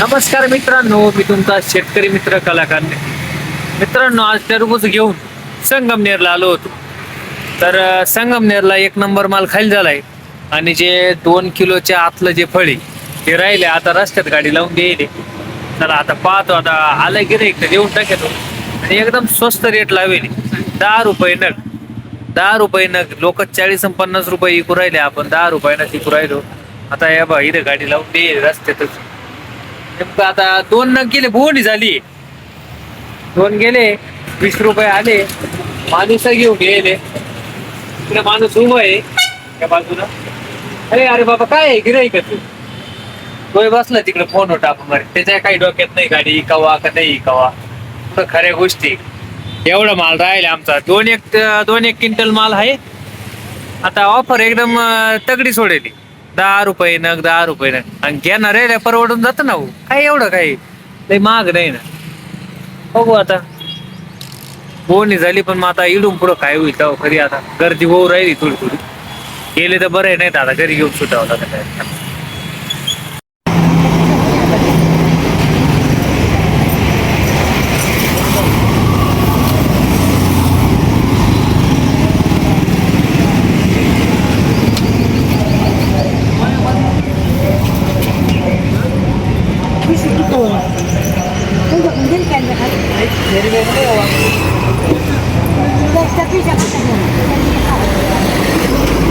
नमस्कार मित्रांनो, मी तुमचा शेतकरी मित्र कलाकार. मित्रांनो, आज टरबूज घेऊन संगमनेरला आलो होतो. तर संगमनेरला एक नंबर माल खाली झालाय आणि जे 2 किलोच्या आतलं जे फळी ते राहिले आता रस्त्यात गाडी लावून द्यायले. चला आता पाहतो, आता आलं गिऱ्हाईक तर देऊन टाकेतो. आणि एकदम स्वस्त रेट लावेल, 10 रुपये नग. 10 रुपये नग. लोक 40 आणि 50 रुपये विकू राहिले, आपण 10 रुपयानं विकू राहिलो. आता या बा इथे गाडी लावून दे रस्त्यातच. नेमकं आता 2 नग गेले, बोनी झाली. 2 गेले, 20 रुपये आले. माणूस घेऊन गेले, तिकडे माणूस उभा आहे त्या बाजूला. अरे बाबा, काय आहे गिऱ्हाईक तू? तोय बसला तिकडे फोन होता आपण मारे, त्याच्या काही डोक्यात नाही गाडी इकावा का नाही इकावा. खऱ्या गोष्टी एवढा माल राहिला आमचा. 2 क्विंटल माल आहे. आता ऑफर एकदम तगडी सोडेली. 10 रुपये नग, 10 रुपये नग. आणि घेणार आहे परवडून जातं ना हो. काय एवढं काही लय महाग नाही ना. बघू आता, बोनी झाली पण मग आता इडून पुढं काय होईल तेव्हा खरी. आता गर्दी होऊ राहिली थोडी थोडी. गेले तर बरं आहे, नाही तर आता घरी घेऊन सुटावं लागत.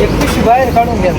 एक पिशवी बाहेर काढून घ्या.